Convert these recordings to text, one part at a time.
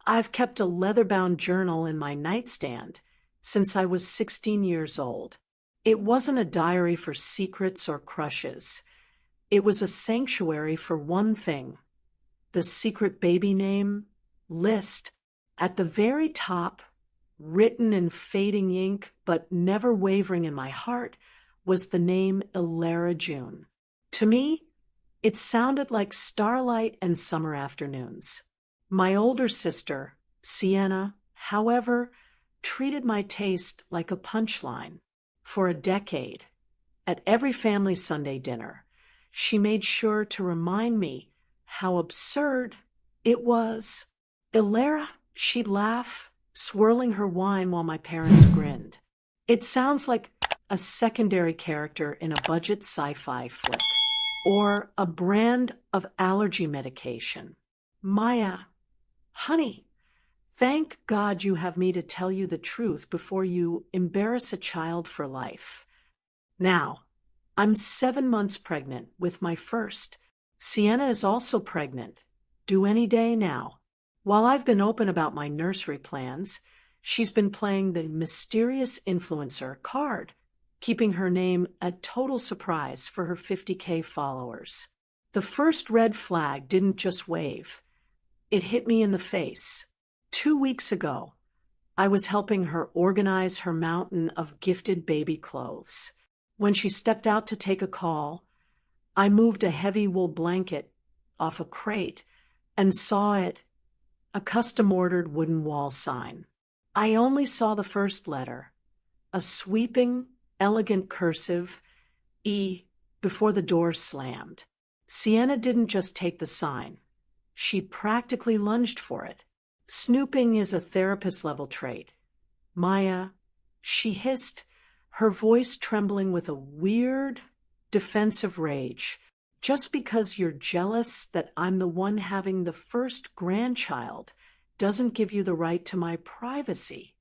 I've kept a leather-bound journal in my nightstand since I was 16 years old. It wasn't a diary for secrets or crushes. It was a sanctuary for one thing: the secret baby name list. At the very top, written in fading ink but never wavering in my heart, was the name Elara June. To me, it sounded like starlight and summer afternoons. My older sister, Sienna, however, treated my taste like a punchline. For a decade, at every family Sunday dinner, she made sure to remind me how absurd it was. Elara, she'd laugh, swirling her wine while my parents grinned. It sounds like a secondary character in a budget sci-fi flick, or a brand of allergy medication. Maya, honey, thank God you have me to tell you the truth before you embarrass a child for life. Now, I'm 7 months pregnant with my first. Sienna is also pregnant, due any day now. While I've been open about my nursery plans, she's been playing the mysterious influencer card, keeping her name a total surprise for her 50K followers. The first red flag didn't just wave. It hit me in the face. 2 weeks ago, I was helping her organize her mountain of gifted baby clothes. When she stepped out to take a call, I moved a heavy wool blanket off a crate and saw it, a custom-ordered wooden wall sign. I only saw the first letter, a sweeping, elegant cursive E, before the door slammed. Sienna didn't just take the sign. She practically lunged for it. Snooping is a therapist-level trait. Maya, she hissed, her voice trembling with a weird, defensive rage. Just because you're jealous that I'm the one having the first grandchild doesn't give you the right to my privacy.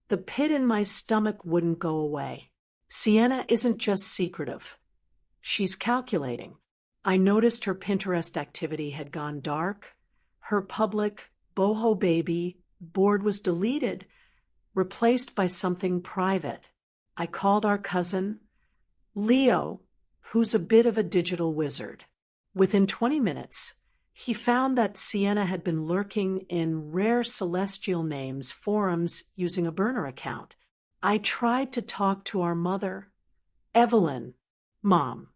The pit in my stomach wouldn't go away. Sienna isn't just secretive. She's calculating. I noticed her Pinterest activity had gone dark. Her public boho baby board was deleted, replaced by something private. I called our cousin, Leo, who's a bit of a digital wizard. Within 20 minutes, he found that Sienna had been lurking in rare celestial names forums using a burner account. I tried to talk to our mother, Evelyn. Mom,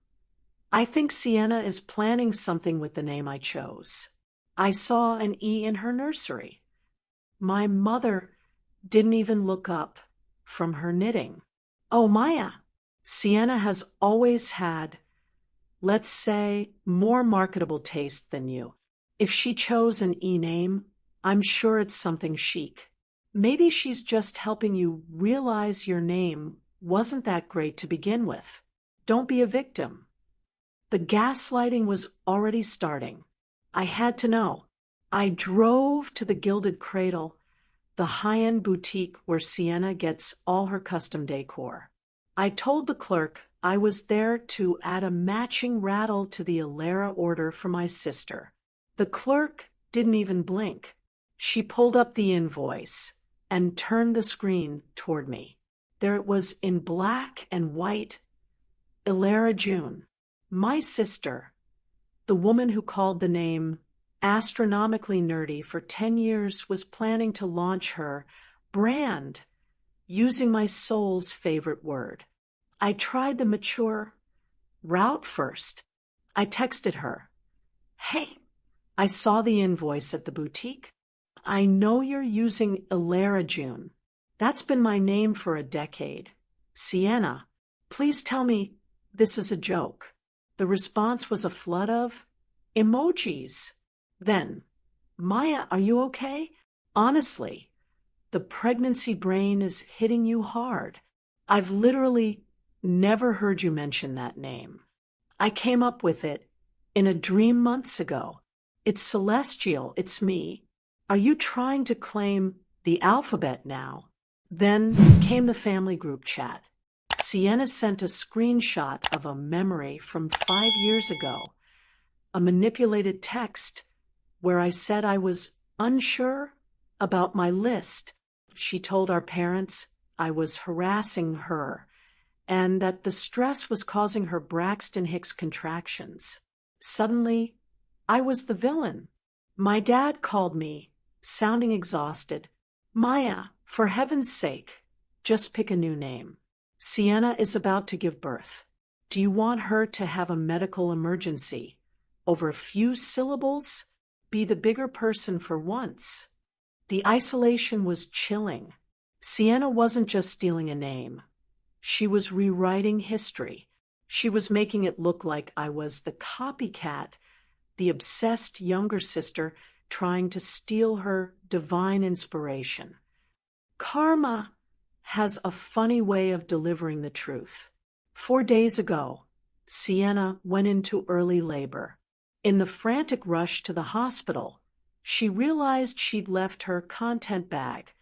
I think Sienna is planning something with the name I chose. I saw an E in her nursery. My mother didn't even look up from her knitting. Oh, Maya, Sienna has always had, let's say, more marketable taste than you. If she chose an E name, I'm sure it's something chic. Maybe she's just helping you realize your name wasn't that great to begin with. Don't be a victim. The gaslighting was already starting. I had to know. I drove to the Gilded Cradle, the high-end boutique where Sienna gets all her custom decor. I told the clerk I was there to add a matching rattle to the Elara order for my sister. The clerk didn't even blink. She pulled up the invoice and turned the screen toward me. There it was in black and white, Elara June. My sister, the woman who called the name astronomically nerdy for 10 years, was planning to launch her brand using my soul's favorite word. I tried the mature route first. I texted her, "Hey, I saw the invoice at the boutique. I know you're using Elara June. That's been my name for a decade. Sienna, please tell me this is a joke." The response was a flood of emojis. Then, "Maya, are you okay? Honestly, the pregnancy brain is hitting you hard. I've literally never heard you mention that name. I came up with it in a dream months ago. It's celestial, it's me. Are you trying to claim the alphabet now?" Then came the family group chat. Sienna sent a screenshot of a memory from 5 years ago, a manipulated text where I said I was unsure about my list. She told our parents I was harassing her and that the stress was causing her Braxton Hicks contractions. Suddenly, I was the villain. My dad called me, sounding exhausted. Maya, for heaven's sake, just pick a new name. Sienna is about to give birth. Do you want her to have a medical emergency? Over a few syllables? Be the bigger person for once. The isolation was chilling. Sienna wasn't just stealing a name. She was rewriting history. She was making it look like I was the copycat, the obsessed younger sister trying to steal her divine inspiration. Karma has a funny way of delivering the truth. 4 days ago, Sienna went into early labor. In the frantic rush to the hospital, she realized she'd left her content bag,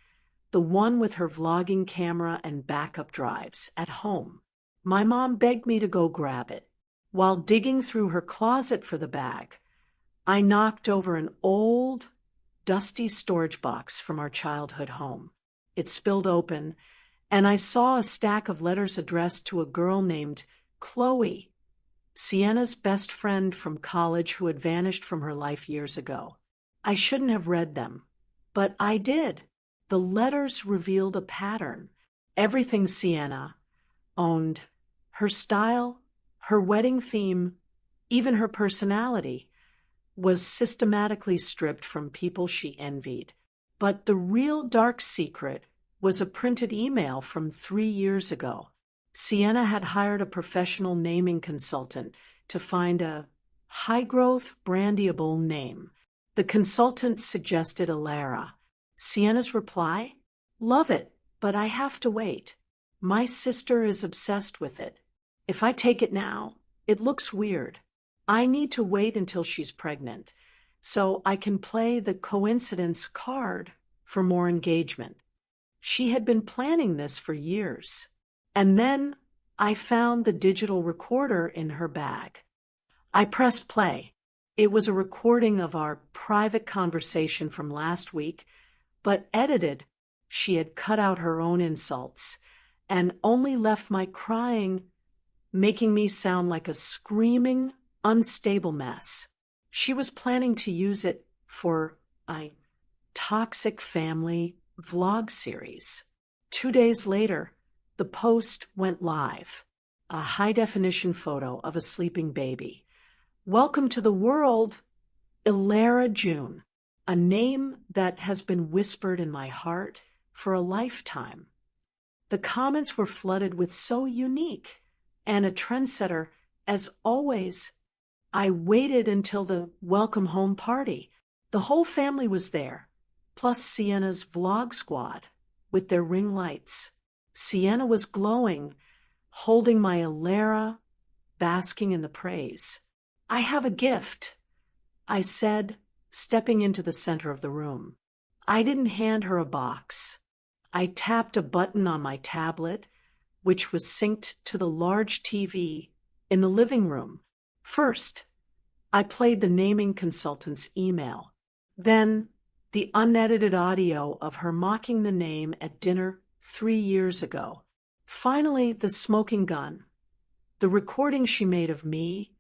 the one with her vlogging camera and backup drives, at home. My mom begged me to go grab it. While digging through her closet for the bag, I knocked over an old, dusty storage box from our childhood home. It spilled open, and I saw a stack of letters addressed to a girl named Chloe, Sienna's best friend from college who had vanished from her life years ago. I shouldn't have read them, but I did. The letters revealed a pattern. Everything Sienna owned, her style, her wedding theme, even her personality, was systematically stripped from people she envied. But the real dark secret was a printed email from 3 years ago. Sienna had hired a professional naming consultant to find a high-growth, brandyable name. The consultant suggested Elara. Sienna's reply? Love it, but I have to wait. My sister is obsessed with it. If I take it now, it looks weird. I need to wait until she's pregnant, so I can play the coincidence card for more engagement. She had been planning this for years. And then I found the digital recorder in her bag. I pressed play. It was a recording of our private conversation from last week, but edited. She had cut out her own insults and only left my crying, making me sound like a screaming, unstable mess. She was planning to use it for a toxic family vlog series. 2 days later, the post went live. A high-definition photo of a sleeping baby. Welcome to the world, Elara June, a name that has been whispered in my heart for a lifetime. The comments were flooded with so unique and a trendsetter as always. I waited until the welcome home party. The whole family was there, plus Sienna's vlog squad with their ring lights. Sienna was glowing, holding my Elara, basking in the praise. I have a gift, I said, stepping into the center of the room. I didn't hand her a box. I tapped a button on my tablet, which was synced to the large TV in the living room. First, I played the naming consultant's email. Then, the unedited audio of her mocking the name at dinner 3 years ago. Finally, the smoking gun. The recording she made of me,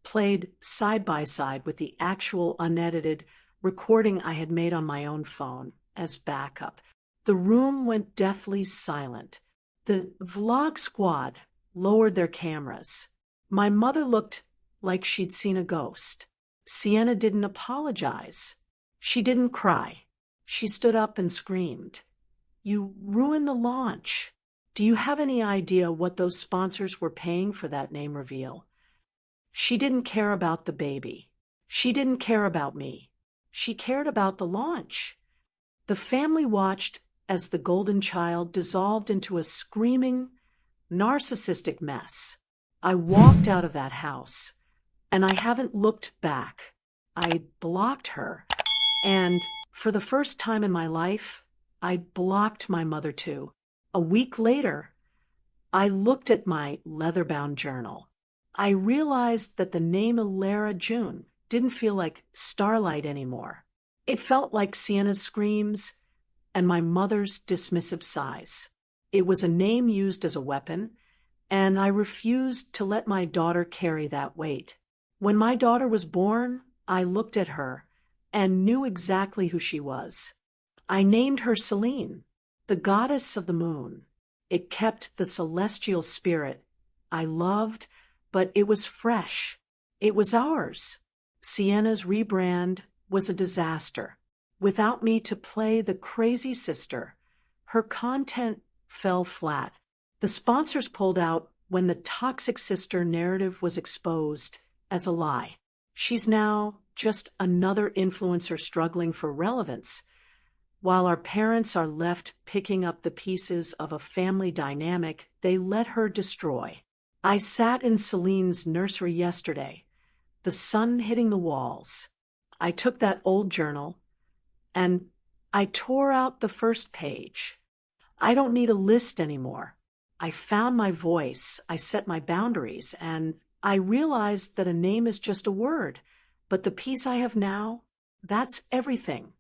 played side by side with the actual unedited recording I had made on my own phone as backup. The room went deathly silent. The vlog squad lowered their cameras. My mother looked like she'd seen a ghost. Sienna didn't apologize. She didn't cry. She stood up and screamed. You ruined the launch. Do you have any idea what those sponsors were paying for that name reveal? She didn't care about the baby. She didn't care about me. She cared about the launch. The family watched as the golden child dissolved into a screaming, narcissistic mess. I walked out of that house, and I haven't looked back. I blocked her, and for the first time in my life, I blocked my mother too. A week later, I looked at my leather-bound journal. I realized that the name Elara June didn't feel like starlight anymore. It felt like Sienna's screams, and my mother's dismissive sighs. It was a name used as a weapon, and I refused to let my daughter carry that weight. When my daughter was born, I looked at her and knew exactly who she was. I named her Selene, the goddess of the moon. It kept the celestial spirit I loved, but it was fresh. It was ours. Sienna's rebrand was a disaster. Without me to play the crazy sister, her content fell flat. The sponsors pulled out when the toxic sister narrative was exposed as a lie. She's now just another influencer struggling for relevance, while our parents are left picking up the pieces of a family dynamic they let her destroy. I sat in Celine's nursery yesterday, the sun hitting the walls. I took that old journal and I tore out the first page. I don't need a list anymore. I found my voice, I set my boundaries, and I realized that a name is just a word, but the peace I have now, that's everything.